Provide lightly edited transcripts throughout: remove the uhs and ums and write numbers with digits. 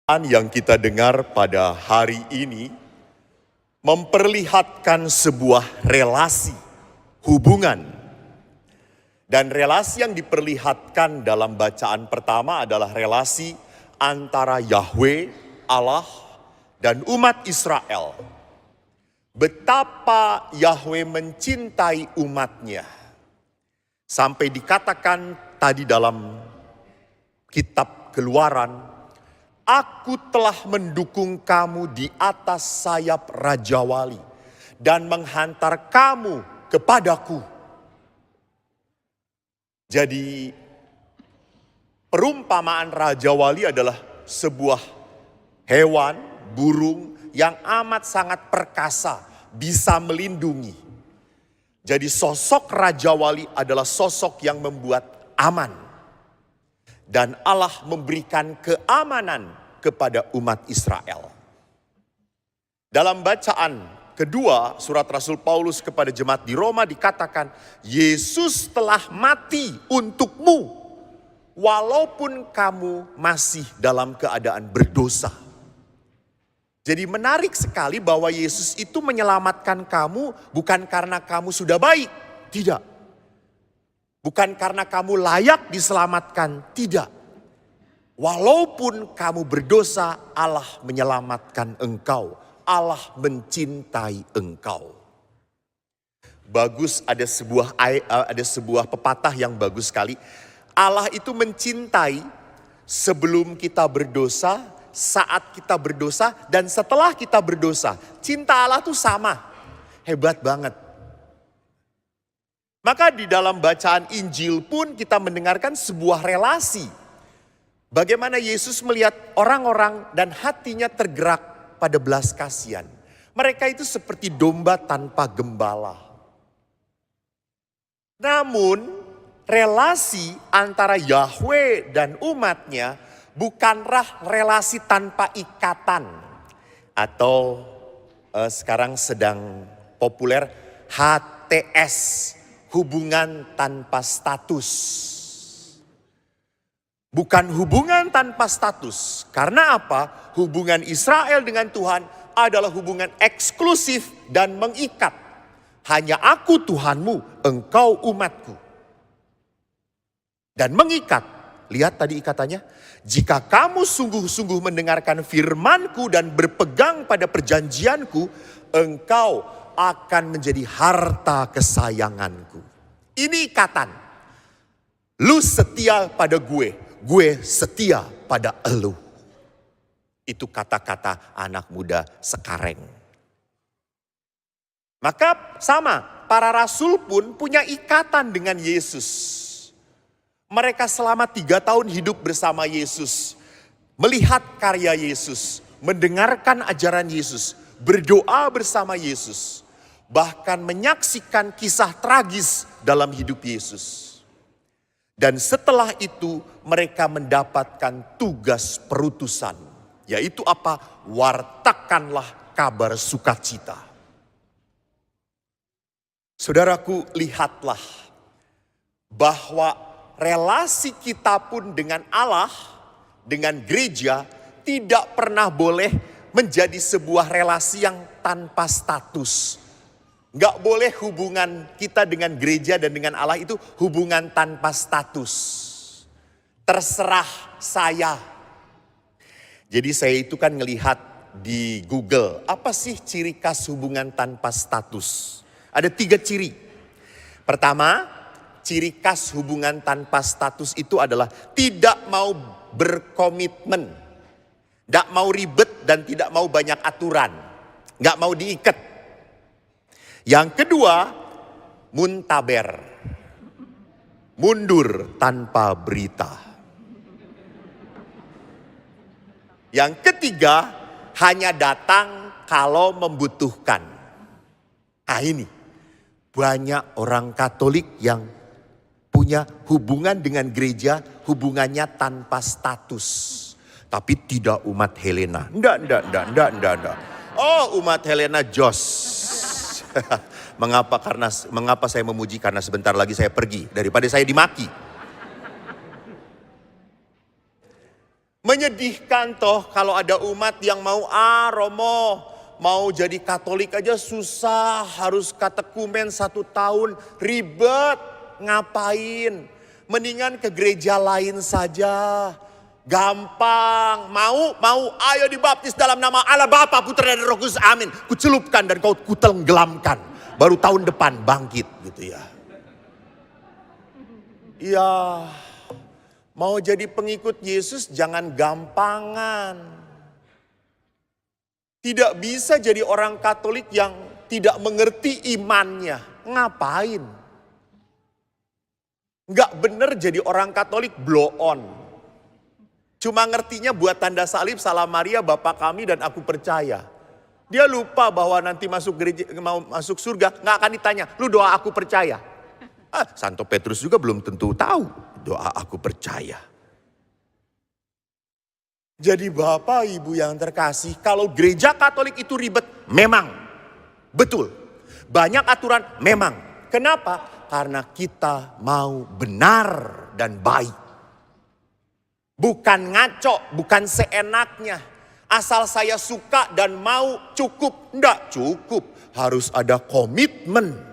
Yang kita dengar pada hari ini memperlihatkan sebuah relasi, hubungan. Dan relasi yang diperlihatkan dalam bacaan pertama adalah relasi antara Yahweh, Allah, dan umat Israel. Betapa Yahweh mencintai umatnya. Sampai dikatakan tadi dalam kitab Keluaran, aku telah mendukung kamu di atas sayap Raja Wali dan menghantar kamu kepadaku. Jadi perumpamaan Raja Wali adalah sebuah hewan, burung yang amat sangat perkasa, bisa melindungi. Jadi sosok Raja Wali adalah sosok yang membuat aman. Dan Allah memberikan keamanan kepada umat Israel. Dalam bacaan kedua surat Rasul Paulus kepada jemaat di Roma dikatakan, Yesus telah mati untukmu walaupun kamu masih dalam keadaan berdosa. Jadi menarik sekali bahwa Yesus itu menyelamatkan kamu bukan karena kamu sudah baik, tidak. Bukan karena kamu layak diselamatkan, tidak. Walaupun kamu berdosa, Allah menyelamatkan engkau. Allah mencintai engkau. Bagus, ada sebuah pepatah yang bagus sekali. Allah itu mencintai sebelum kita berdosa, saat kita berdosa, dan setelah kita berdosa. Cinta Allah itu sama. Hebat banget. Maka di dalam bacaan Injil pun kita mendengarkan sebuah relasi. Bagaimana Yesus melihat orang-orang dan hatinya tergerak pada belas kasihan. Mereka itu seperti domba tanpa gembala. Namun relasi antara Yahweh dan umatnya bukanlah relasi tanpa ikatan. Atau sekarang sedang populer HTS. Hubungan tanpa status. Bukan hubungan tanpa status. Karena apa? Hubungan Israel dengan Tuhan adalah hubungan eksklusif dan mengikat. Hanya aku Tuhanmu, engkau umatku. Dan mengikat. Lihat tadi ikatannya. Jika kamu sungguh-sungguh mendengarkan firmanku dan berpegang pada perjanjianku, engkau akan menjadi harta kesayanganku. Ini ikatan. Lu setia pada gue setia pada elu. Itu kata-kata anak muda sekarang. Maka sama, para rasul pun punya ikatan dengan Yesus. Mereka selama 3 tahun hidup bersama Yesus. Melihat karya Yesus, mendengarkan ajaran Yesus, berdoa bersama Yesus. Bahkan menyaksikan kisah tragis dalam hidup Yesus. Dan setelah itu mereka mendapatkan tugas perutusan. Yaitu apa? Wartakanlah kabar sukacita. Saudaraku, lihatlah bahwa relasi kita pun dengan Allah, dengan gereja tidak pernah boleh menjadi sebuah relasi yang tanpa status. Gak boleh hubungan kita dengan gereja dan dengan Allah itu hubungan tanpa status. Terserah saya. Jadi saya itu kan ngelihat di Google, apa sih ciri khas hubungan tanpa status? Ada 3 ciri. Pertama, ciri khas hubungan tanpa status itu adalah tidak mau berkomitmen. Gak mau ribet dan tidak mau banyak aturan. Gak mau diikat. Yang kedua, muntaber. Mundur tanpa berita. Yang ketiga, hanya datang kalau membutuhkan. Nah ini, banyak orang Katolik yang punya hubungan dengan gereja, hubungannya tanpa status. Tapi tidak umat Helena. Enggak. Oh, umat Helena jos. Mengapa saya memuji? Karena sebentar lagi saya pergi daripada saya dimaki. Menyedihkan toh kalau ada umat yang Romo, mau jadi Katolik aja susah, harus katekumen 1 tahun, ribet, ngapain? Mendingan ke gereja lain saja, gampang, mau, ayo dibaptis dalam nama Allah Bapa, Putra dan Roh Kudus, amin. Kucelupkan dan kau kutenggelamkan, baru tahun depan bangkit gitu ya. Iya. Mau jadi pengikut Yesus jangan gampangan. Tidak bisa jadi orang Katolik yang tidak mengerti imannya. Ngapain? Nggak bener jadi orang Katolik blow on. Cuma ngertinya buat tanda salib, salam Maria, Bapa kami dan aku percaya. Dia lupa bahwa nanti masuk gereja, mau masuk surga, nggak akan ditanya, lu doa aku percaya. Santo Petrus juga belum tentu tahu doa aku percaya. Jadi Bapak Ibu yang terkasih, kalau gereja Katolik itu ribet, memang. Betul. Banyak aturan, memang. Kenapa? Karena kita mau benar dan baik. Bukan ngaco, bukan seenaknya. Asal saya suka dan mau cukup. Enggak cukup, harus ada komitmen.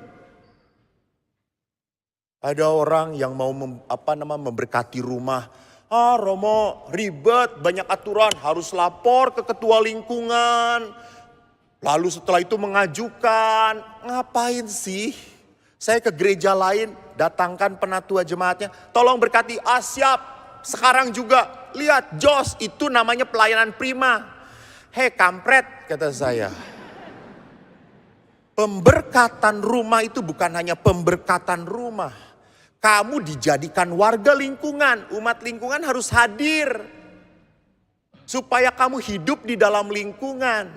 Ada orang yang mau memberkati rumah. Romo ribet, banyak aturan, harus lapor ke ketua lingkungan. Lalu setelah itu mengajukan. Ngapain sih? Saya ke gereja lain, datangkan penatua jemaatnya. Tolong berkati, siap. Sekarang juga, lihat Jos, itu namanya pelayanan prima. Hei kampret, kata saya. Pemberkatan rumah itu bukan hanya pemberkatan rumah. Kamu dijadikan warga lingkungan, umat lingkungan harus hadir. Supaya kamu hidup di dalam lingkungan.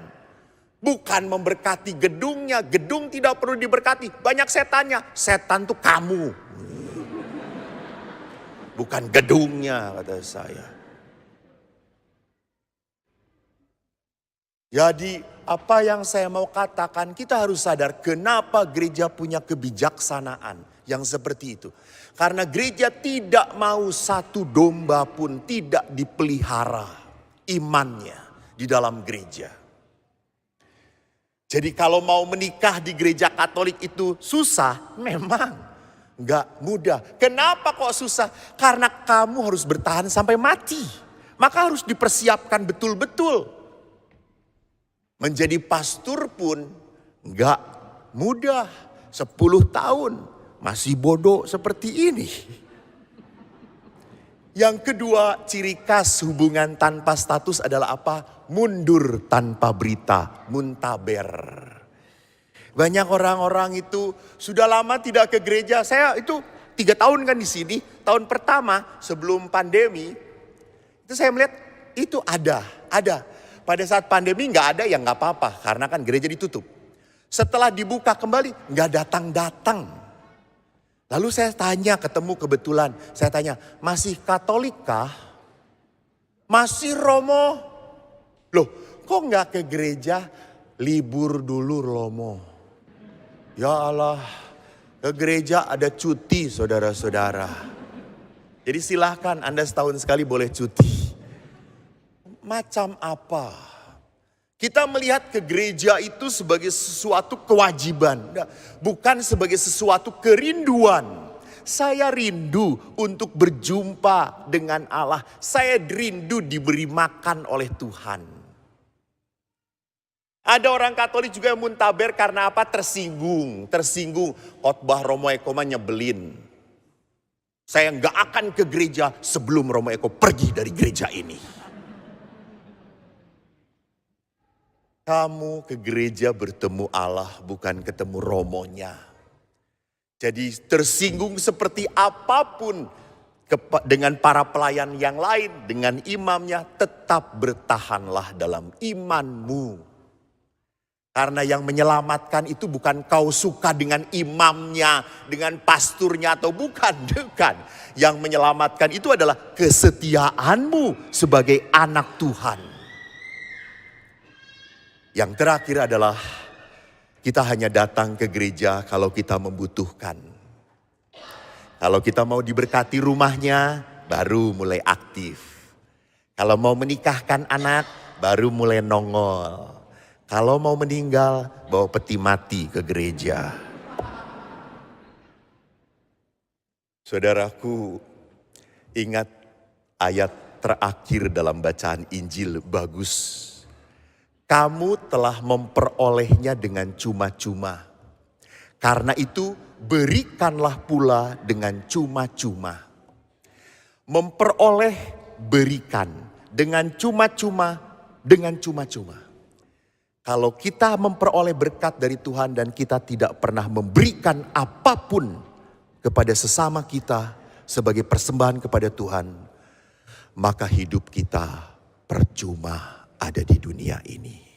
Bukan memberkati gedungnya, gedung tidak perlu diberkati. Banyak setannya, setan tuh kamu. Bukan gedungnya, kata saya. Jadi apa yang saya mau katakan, kita harus sadar kenapa gereja punya kebijaksanaan yang seperti itu. Karena gereja tidak mau satu domba pun tidak dipelihara imannya di dalam gereja. Jadi kalau mau menikah di gereja Katolik itu susah, memang nggak mudah. Kenapa kok susah? Karena kamu harus bertahan sampai mati. Maka harus dipersiapkan betul-betul. Menjadi pastor pun nggak mudah. 10 tahun. Masih bodoh seperti ini. Yang kedua, ciri khas hubungan tanpa status adalah apa? Mundur tanpa berita, muntaber. Banyak orang-orang itu sudah lama tidak ke gereja. Saya itu 3 tahun kan di sini. Tahun pertama sebelum pandemi, itu saya melihat itu ada. Pada saat pandemi nggak ada ya nggak apa-apa, karena kan gereja ditutup. Setelah dibuka kembali nggak datang-datang. Lalu saya tanya, ketemu kebetulan. Saya tanya, masih Katolik kah? Masih Romo? Loh, kok nggak ke gereja? Libur dulu Romo. Ya Allah, ke gereja ada cuti saudara-saudara. Jadi silahkan Anda setahun sekali boleh cuti. Macam apa? Kita melihat ke gereja itu sebagai sesuatu kewajiban, bukan sebagai sesuatu kerinduan. Saya rindu untuk berjumpa dengan Allah. Saya rindu diberi makan oleh Tuhan. Ada orang Katolik juga yang muntaber karena apa? Tersinggung. Khotbah Romo Eko nyebelin. Saya nggak akan ke gereja sebelum Romo Eko pergi dari gereja ini. Kamu ke gereja bertemu Allah, bukan ketemu romonya. Jadi tersinggung seperti apapun dengan para pelayan yang lain, dengan imamnya, tetap bertahanlah dalam imanmu. Karena yang menyelamatkan itu bukan kau suka dengan imamnya, dengan pasturnya atau bukan. Yang menyelamatkan itu adalah kesetiaanmu sebagai anak Tuhan. Yang terakhir adalah kita hanya datang ke gereja kalau kita membutuhkan. Kalau kita mau diberkati rumahnya, baru mulai aktif. Kalau mau menikahkan anak, baru mulai nongol. Kalau mau meninggal, bawa peti mati ke gereja. Saudaraku, ingat ayat terakhir dalam bacaan Injil bagus. Kamu telah memperolehnya dengan cuma-cuma. Karena itu berikanlah pula dengan cuma-cuma. Memperoleh, berikan. Dengan cuma-cuma, dengan cuma-cuma. Kalau kita memperoleh berkat dari Tuhan dan kita tidak pernah memberikan apapun kepada sesama kita sebagai persembahan kepada Tuhan, maka hidup kita percuma ada di dunia ini.